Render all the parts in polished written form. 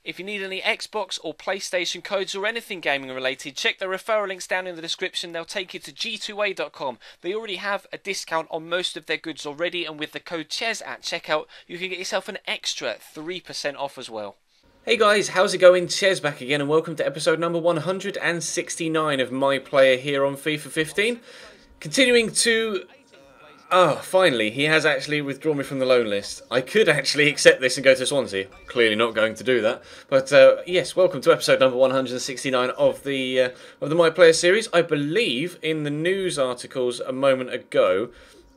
If you need any Xbox or PlayStation codes or anything gaming related, check the referral links down in the description. They'll take you to g2a.com. They already have a discount on most of their goods already, and with the code CHES at checkout, you can get yourself an extra 3% off as well. Hey guys, how's it going? Ches back again, and welcome to episode number 169 of My Player here on FIFA 15. Continuing to... finally, he has actually withdrawn me from the loan list. I could actually accept this and go to Swansea. Clearly not going to do that. But yes, welcome to episode number 169 of the My Player series. I believe in the news articles a moment ago,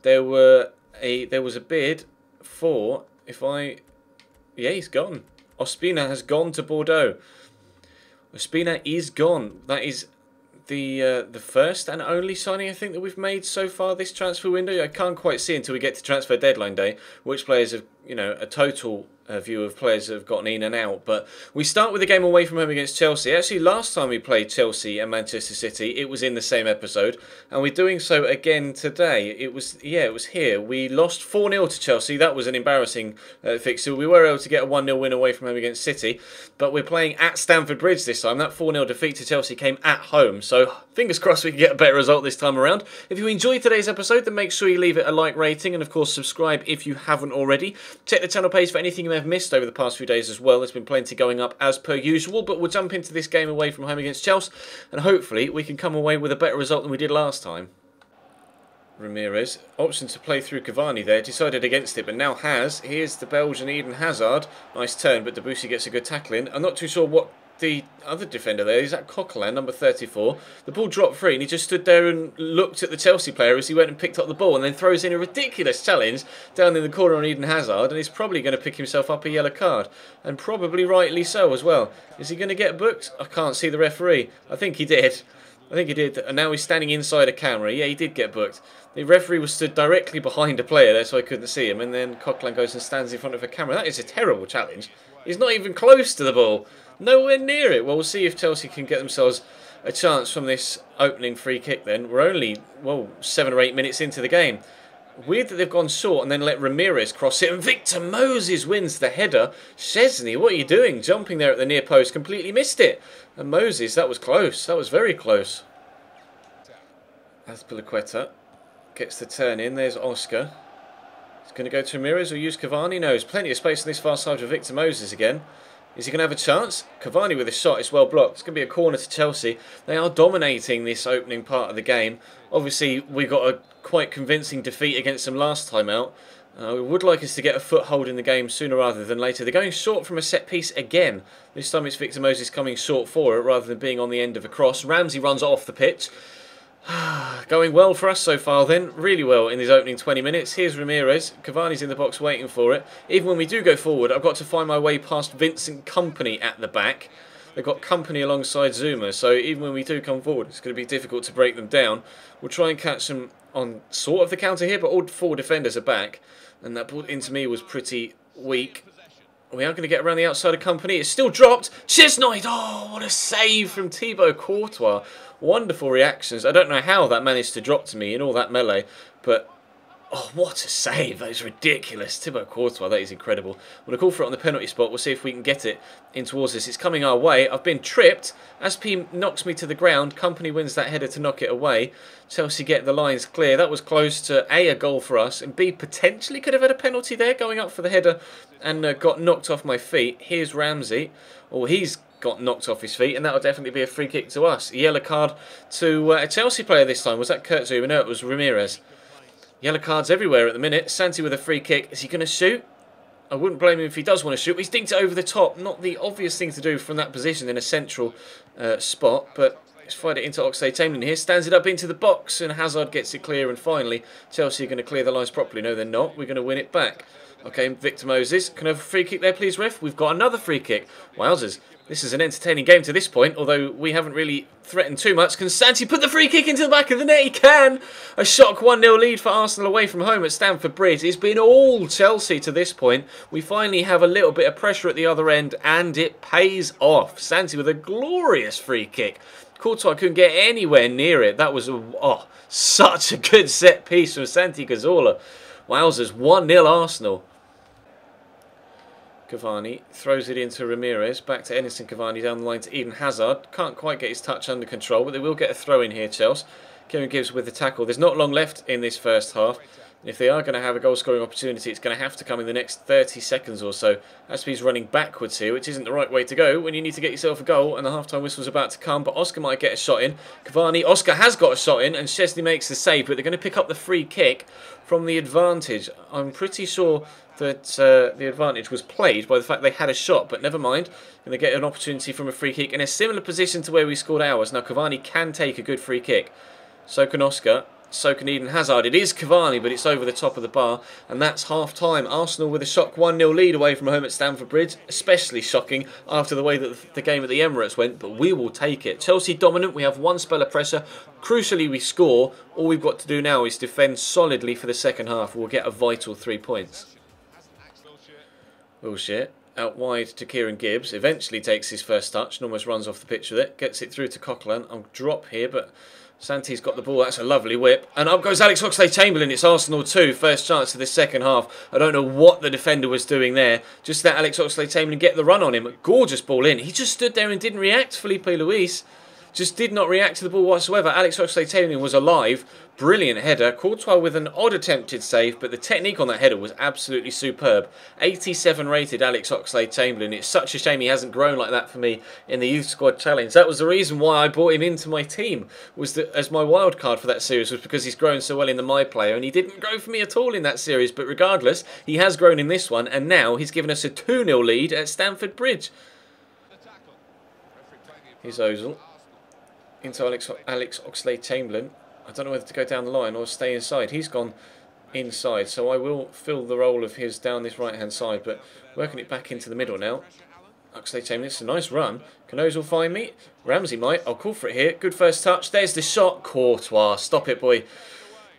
there was a bid for, yeah, he's gone. Ospina has gone to Bordeaux. Ospina is gone. That is the first and only signing I think that we've made so far this transfer window. I can't quite see until we get to transfer deadline day which players have, a total view of players that have gotten in and out. But we start with a game away from home against Chelsea. Actually, last time we played Chelsea and Manchester City, it was in the same episode, and we're doing so again today. It was here. We lost 4-0 to Chelsea. That was an embarrassing fixture. We were able to get a 1-0 win away from home against City, but we're playing at Stamford Bridge this time. That 4-0 defeat to Chelsea came at home, so fingers crossed we can get a better result this time around. If you enjoyed today's episode, then make sure you leave it a like rating, and of course subscribe if you haven't already. Check the channel page for anything you may have missed over the past few days as well. There's been plenty going up as per usual, but we'll jump into this game away from home against Chelsea, and hopefully we can come away with a better result than we did last time. Ramirez, option to play through Cavani there, decided against it, but now has. Here's the Belgian Eden Hazard. Nice turn, but Debussy gets a good tackle in. I'm not too sure what the other defender there is. That Coquelin, number 34. The ball dropped free and he just stood there and looked at the Chelsea player as he went and picked up the ball, and then throws in a ridiculous challenge down in the corner on Eden Hazard, and he's probably going to pick himself up a yellow card, and probably rightly so as well. Is he going to get booked? I can't see the referee. I think he did. And now he's standing inside a camera. Yeah, he did get booked. The referee was stood directly behind a player there, so I couldn't see him, and then Coquelin goes and stands in front of a camera. That is a terrible challenge. He's not even close to the ball. Nowhere near it. Well, we'll see if Chelsea can get themselves a chance from this opening free kick then. We're only, 7 or 8 minutes into the game. Weird that they've gone short and then let Ramirez cross it, and Victor Moses wins the header. Szczesny, what are you doing? Jumping there at the near post, completely missed it. And Moses, that was close. That was very close. Azpilicueta gets the turn in. There's Oscar. He's going to go to Ramirez or use Cavani. No, there's plenty of space on this far side for Victor Moses again. Is he going to have a chance? Cavani with a shot. It's well blocked. It's going to be a corner to Chelsea. They are dominating this opening part of the game. Obviously, we got a quite convincing defeat against them last time out. We would like us to get a foothold in the game sooner rather than later. They're going short from a set piece again. This time it's Victor Moses coming short for it rather than being on the end of a cross. Ramsey runs off the pitch. Going well for us so far then, really well in these opening 20 minutes. Here's Ramirez, Cavani's in the box waiting for it. Even when we do go forward, I've got to find my way past Vincent Kompany at the back. They've got Kompany alongside Zuma, so even when we do come forward, it's going to be difficult to break them down. We'll try and catch them on sort of the counter here, but all 4 defenders are back, and that ball into me was pretty weak. We are going to get around the outside of Kompany. It's still dropped. Chesnoid. Oh, what a save from Thibaut Courtois. Wonderful reactions. I don't know how that managed to drop to me in all that melee, but oh, what a save. That is ridiculous. Thibaut Courtois, that is incredible. We'll call for it on the penalty spot. We'll see if we can get it in towards us. It's coming our way. I've been tripped. Asp knocks me to the ground. Kompany wins that header to knock it away. Chelsea get the lines clear. That was close to a goal for us, and B, potentially could have had a penalty there going up for the header and got knocked off my feet. Here's Ramsey. Oh, he's got knocked off his feet, and that'll definitely be a free kick to us. A yellow card to a Chelsea player this time. Was that Kurt Zuma? No, it was Ramirez. Yellow cards everywhere at the minute. Santi with a free kick. Is he going to shoot? I wouldn't blame him if he does want to shoot. He's dinked it over the top. Not the obvious thing to do from that position in a central spot, but he's fired it into Oxlade-Chamberlain here. Stands it up into the box, and Hazard gets it clear, and finally Chelsea are going to clear the lines properly. No, they're not. We're going to win it back. Okay, Victor Moses. Can I have a free kick there, please, ref? We've got another free kick. Wowzers. This is an entertaining game to this point, although we haven't really threatened too much. Can Santi put the free kick into the back of the net? He can! A shock 1-0 lead for Arsenal away from home at Stamford Bridge. It's been all Chelsea to this point. We finally have a little bit of pressure at the other end, and it pays off. Santi with a glorious free kick. Courtois couldn't get anywhere near it. That was such a good set piece from Santi Cazorla. Wowzers, 1-0 Arsenal. Cavani throws it into Ramirez, back to Edinson Cavani, down the line to Eden Hazard. Can't quite get his touch under control, but they will get a throw in here, Chelsea. Kieran Gibbs with the tackle. There's not long left in this first half. If they are going to have a goal-scoring opportunity, it's going to have to come in the next 30 seconds or so. Aspie's running backwards here, which isn't the right way to go when you need to get yourself a goal, and the half-time whistle's about to come, but Oscar might get a shot in. Cavani, Oscar has got a shot in, and Szczesny makes the save, but they're going to pick up the free kick from the advantage. I'm pretty sure that the advantage was played by the fact they had a shot, but never mind. And they get an opportunity from a free kick in a similar position to where we scored ours. Now, Cavani can take a good free kick. So can Oscar. So can Eden Hazard. It is Cavani, but it's over the top of the bar. And that's half-time. Arsenal with a shock 1-0 lead away from home at Stamford Bridge. Especially shocking after the way that the game at the Emirates went, but we will take it. Chelsea dominant. We have one spell of pressure. Crucially, we score. All we've got to do now is defend solidly for the second half. We'll get a vital 3 points. Bullshit. Out wide to Kieran Gibbs. Eventually takes his first touch and almost runs off the pitch with it. Gets it through to Coquelin. I'll drop here, but Santi's got the ball. That's a lovely whip. And up goes Alex Oxlade-Chamberlain. It's Arsenal 2. First chance of the second half. I don't know what the defender was doing there. Just let Alex Oxlade-Chamberlain get the run on him. Gorgeous ball in. He just stood there and didn't react. Felipe Luis just did not react to the ball whatsoever. Alex Oxlade-Chamberlain was alive. Brilliant header. Courtois with an odd attempted save, but the technique on that header was absolutely superb. 87 rated Alex Oxlade-Chamberlain. It's such a shame he hasn't grown like that for me in the Youth Squad Challenge. That was the reason why I brought him into my team, was that as my wild card for that series, was because he's grown so well in the My Player, and he didn't grow for me at all in that series. But regardless, he has grown in this one, and now he's given us a 2-0 lead at Stamford Bridge. Here's Ozil. Into Alex Oxlade-Chamberlain. I don't know whether to go down the line or stay inside. He's gone inside, so I will fill the role of his down this right-hand side, but working it back into the middle now. Oxlade-Chamberlain, it's a nice run. Can Ozil find me? Ramsey might. I'll call for it here. Good first touch. There's the shot. Courtois. Stop it, boy.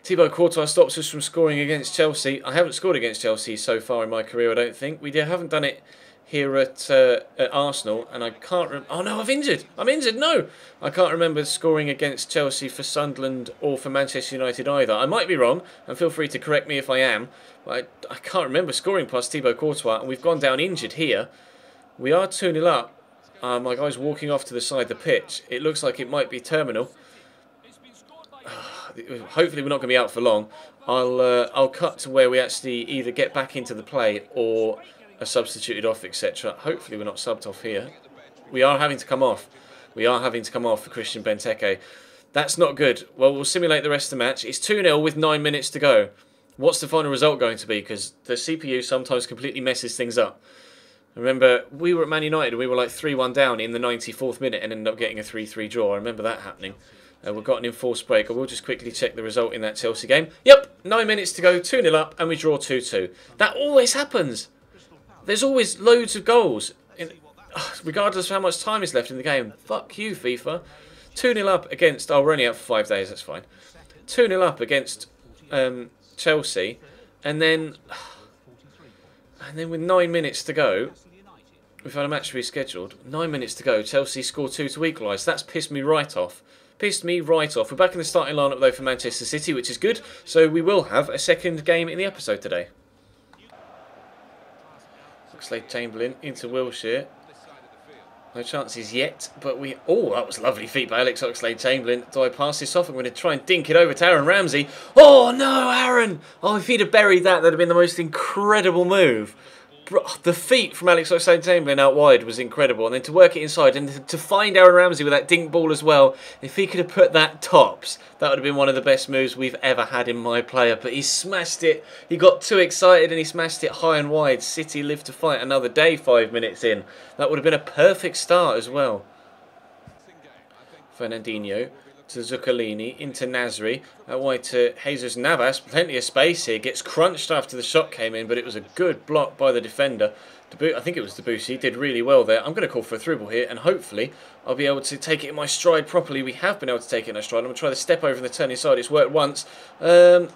Thibaut Courtois stops us from scoring against Chelsea. I haven't scored against Chelsea so far in my career, I don't think. We haven't done it here at Arsenal, and I can't remember. Oh no, I'm injured. No, I can't remember scoring against Chelsea for Sunderland or for Manchester United either. I might be wrong, and feel free to correct me if I am, but I can't remember scoring past Thibaut Courtois, and we've gone down injured here. We are 2-0 up. My guy's walking off to the side of the pitch. It looks like it might be terminal. Hopefully we're not going to be out for long. I'll cut to where we actually either get back into the play or are substituted off, etc. Hopefully we're not subbed off here. We are having to come off. For Christian Benteke. That's not good. Well, we'll simulate the rest of the match. It's 2-0 with 9 minutes to go. What's the final result going to be? Because the CPU sometimes completely messes things up. Remember, we were at Man United and we were like 3-1 down in the 94th minute and ended up getting a 3-3 draw. I remember that happening. We've got an enforced break. I will just quickly check the result in that Chelsea game. Yep, 9 minutes to go, 2-0 up, and we draw 2-2. That always happens. There's always loads of goals, regardless of how much time is left in the game. Fuck you, FIFA. 2-0 up against... Oh, we're only out for 5 days, that's fine. 2-0 up against Chelsea, and then with 9 minutes to go, we've had a match rescheduled. 9 minutes to go, Chelsea score 2 to equalise. That's pissed me right off. We're back in the starting lineup, though, for Manchester City, which is good. So we will have a second game in the episode today. Oxlade-Chamberlain into Wilshere. No chances yet, but we... Oh, that was lovely feet by Alex Oxlade-Chamberlain. Do I pass this off? I'm going to try and dink it over to Aaron Ramsey. Oh, no, Aaron! Oh, if he'd have buried that, that'd have been the most incredible move. The feet from Alex Oxlade-Chamberlain out wide was incredible. And then to work it inside and to find Aaron Ramsey with that dink ball as well. If he could have put that tops, that would have been one of the best moves we've ever had in My Player. But he smashed it. He got too excited and he smashed it high and wide. City live to fight another day 5 minutes in. That would have been a perfect start as well. Fernandinho to Zuccolini, into Nasri, out wide to Jesus Navas, plenty of space here, gets crunched after the shot came in, but it was a good block by the defender. I think it was Debussy, did really well there. I'm going to call for a through ball here, and hopefully I'll be able to take it in my stride properly. We have been able to take it in our stride. I'm going to try the step over in the turning side. It's worked once. Oh,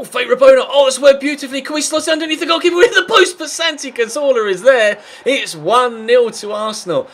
fake Rabona. Oh, it's worked beautifully. Can we slot it underneath the goalkeeper with the post? But Santi Cazorla is there. It's 1-0 to Arsenal.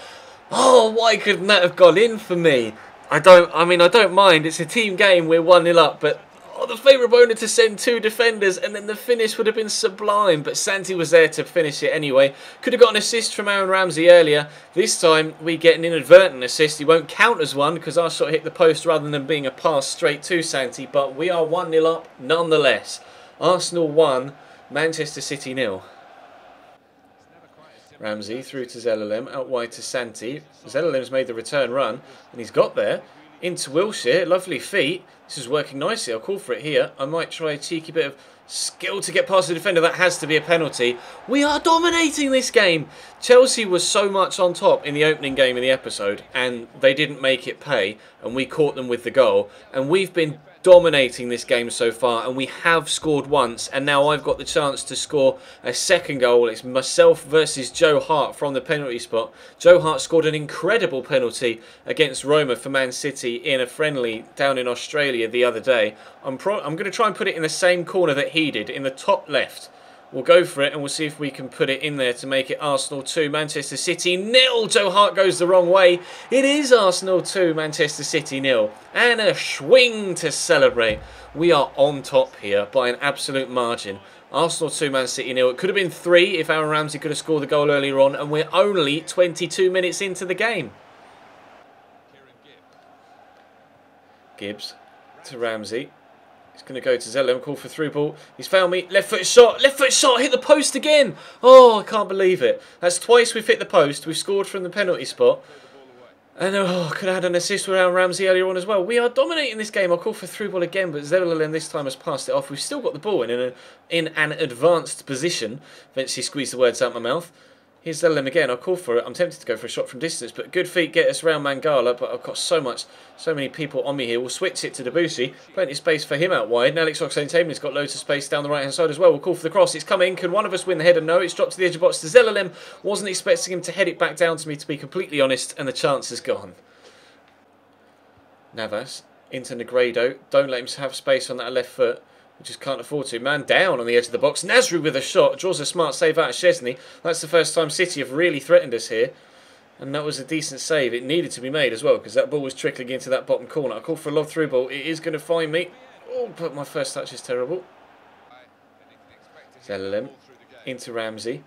Oh, why couldn't that have gone in for me? I don't mind. It's a team game. We're 1-0 up, but Oh, the favourite owner to send 2 defenders, and then the finish would have been sublime. But Santi was there to finish it anyway. Could have got an assist from Aaron Ramsey earlier. This time we get an inadvertent assist. He won't count as one because our shot hit the post rather than being a pass straight to Santi. But we are 1-0 up nonetheless. Arsenal 1, Manchester City 0. Ramsey through to Zelalem, out wide to Santi. Zelalem's made the return run, and he's got there. Into Wilshere, lovely feet. This is working nicely, I'll call for it here. I might try a cheeky bit of skill to get past the defender. That has to be a penalty. We are dominating this game. Chelsea was so much on top in the opening game of the episode, and they didn't make it pay, and we caught them with the goal. And we've been dominating this game so far, and we have scored once, and now I've got the chance to score a second goal. It's myself versus Joe Hart from the penalty spot. Joe Hart scored an incredible penalty against Roma for Man City in a friendly down in Australia the other day. I'm going to try and put it in the same corner that he did, in the top left. We'll go for it and we'll see if we can put it in there to make it Arsenal 2, Manchester City 0. Joe Hart goes the wrong way. It is Arsenal 2, Manchester City 0. And a swing to celebrate. We are on top here by an absolute margin. Arsenal 2, Man City 0. It could have been 3 if Aaron Ramsey could have scored the goal earlier on. And we're only 22 minutes into the game. Gibbs to Ramsey. He's going to go to Zellem, call for through ball. He's found me. Left foot shot, hit the post again. Oh, I can't believe it. That's twice we've hit the post. We've scored from the penalty spot. And could have had an assist with Aaron Ramsey earlier on as well. We are dominating this game. I'll call for through ball again, but Zellem this time has passed it off. We've still got the ball in an advanced position. Eventually squeeze the words out my mouth. Here's Zellem again. I'll call for it. I'm tempted to go for a shot from distance, but good feet get us around Mangala. But I've got so many people on me here. We'll switch it to Debussy. Plenty of space for him out wide. And Alex Oxlade-Chamberlain's got loads of space down the right-hand side as well. We'll call for the cross. It's coming. Can one of us win the header? No. It's dropped to the edge of the box to Zellem. Wasn't expecting him to head it back down to me, to be completely honest, and the chance is gone. Navas into Negredo. Don't let him have space on that left foot. We just can't afford to. Man down on the edge of the box. Nasri with a shot. Draws a smart save out of Szczesny. That's the first time City have really threatened us here. And that was a decent save. It needed to be made as well, because that ball was trickling into that bottom corner. I call for a lob through ball. It is going to find me. Oh, but my first touch is terrible. Zellem into Ramsey.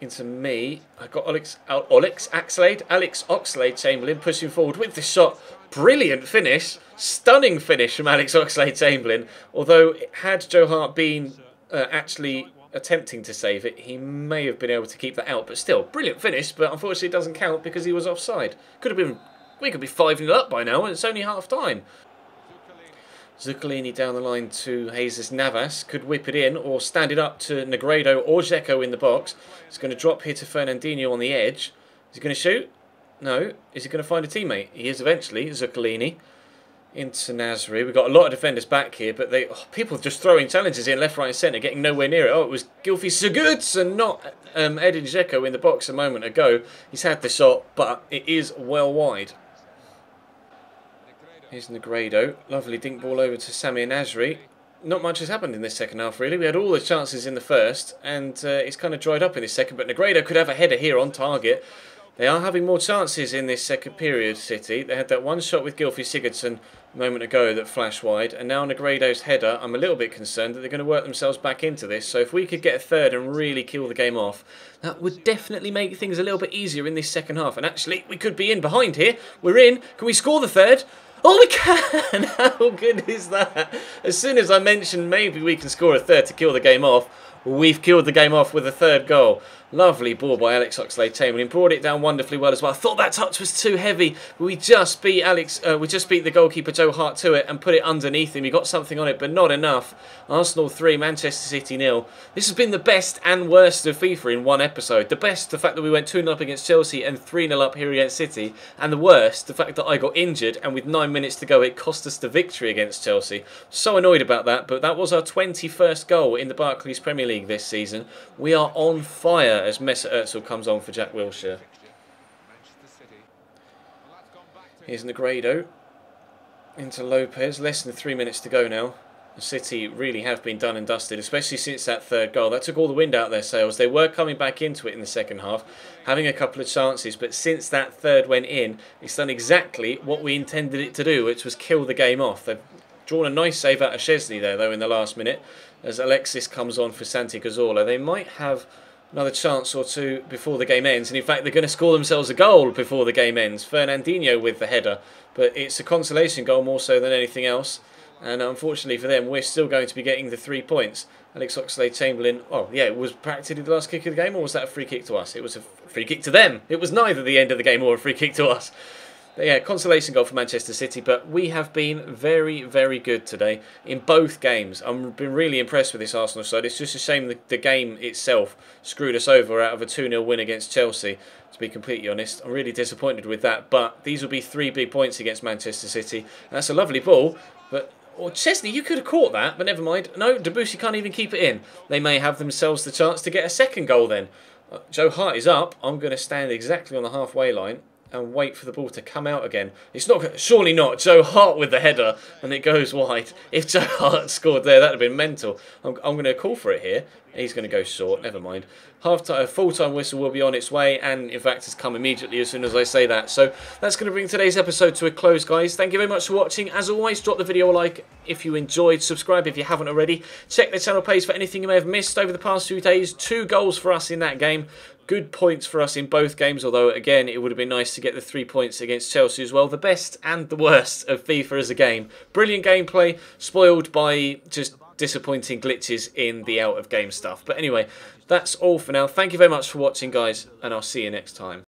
Into me. I got Alex Oxlade-Chamberlain pushing forward with the shot. Brilliant finish. Stunning finish from Alex Oxlade-Chamberlain. Although, had Joe Hart been actually attempting to save it, he may have been able to keep that out. But still, brilliant finish. But unfortunately, it doesn't count because he was offside. Could have been. We could be 5-0 up by now, and it's only half time. Zuccolini down the line to Jesus Navas. Could whip it in or stand it up to Negredo or Dzeko in the box. He's going to drop here to Fernandinho on the edge. Is he going to shoot? No. Is he going to find a teammate? He is eventually. Zuccolini into Nasri. We've got a lot of defenders back here, but people just throwing challenges in left, right and centre, getting nowhere near it. Oh, it was Gylfi Sigurdsson, not Edin Dzeko in the box a moment ago. He's had the shot, but it is well wide. Here's Negredo. Lovely dink ball over to Samir Nasri. Not much has happened in this second half, really. We had all the chances in the first, and it's kind of dried up in this second. But Negredo could have a header here on target. They are having more chances in this second period, City. They had that one shot with Gylfi Sigurdsson a moment ago that flashed wide. And now Negredo's header. I'm a little bit concerned that they're going to work themselves back into this. So if we could get a third and really kill the game off, that would definitely make things a little bit easier in this second half. And actually, we could be in behind here. We're in. Can we score the third? Oh, we can! How good is that? As soon as I mentioned maybe we can score a third to kill the game off, we've killed the game off with a third goal. Lovely ball by Alex Oxlade-Chamberlain. Brought it down wonderfully well as well. I thought that touch was too heavy. We just beat the goalkeeper Joe Hart to it and put it underneath him. He got something on it, but not enough. Arsenal 3, Manchester City 0. This has been the best and worst of FIFA in one episode. The best, the fact that we went 2-0 up against Chelsea and 3-0 up here against City. And the worst, the fact that I got injured and with 9 minutes to go, it cost us the victory against Chelsea. So annoyed about that, but that was our 21st goal in the Barclays Premier League this season. We are on fire as Mesut Ozil comes on for Jack Wilshere. Here's Negredo into Lopez. Less than 3 minutes to go now. City really have been done and dusted, especially since that third goal. That took all the wind out of their sails. They were coming back into it in the second half, having a couple of chances, but since that third went in, it's done exactly what we intended it to do, which was kill the game off. They've drawn a nice save out of Szczesny there, though, in the last minute, as Alexis comes on for Santi Cazorla. They might have another chance or two before the game ends, and in fact they're going to score themselves a goal before the game ends. Fernandinho with the header, but it's a consolation goal more so than anything else, and unfortunately for them we're still going to be getting the 3 points. Alex Oxlade-Chamberlain, oh yeah, it was practically the last kick of the game, or was that a free kick to us? It was a free kick to them. It was neither the end of the game or a free kick to us. Yeah, consolation goal for Manchester City, but we have been very, very good today in both games. I've been really impressed with this Arsenal side. It's just a shame that the game itself screwed us over out of a 2-0 win against Chelsea, to be completely honest. I'm really disappointed with that, but these will be 3 big points against Manchester City. That's a lovely ball, but... Or Szczesny, you could have caught that, but never mind. No, Debussy can't even keep it in. They may have themselves the chance to get a second goal then. Joe Hart is up. I'm going to stand exactly on the halfway line and wait for the ball to come out again. It's not, surely not. Joe Hart with the header, and it goes wide. If Joe Hart scored there, that would have been mental. I'm going to call for it here. He's going to go short. Never mind. Full-time whistle will be on its way, and in fact has come immediately as soon as I say that. So that's going to bring today's episode to a close, guys. Thank you very much for watching. As always, drop the video a like if you enjoyed. Subscribe if you haven't already. Check the channel page for anything you may have missed over the past few days. 2 goals for us in that game. Good points for us in both games, although again it would have been nice to get the 3 points against Chelsea as well. The best and the worst of FIFA as a game. Brilliant gameplay, spoiled by just disappointing glitches in the out of game stuff. But anyway, that's all for now. Thank you very much for watching, guys, and I'll see you next time.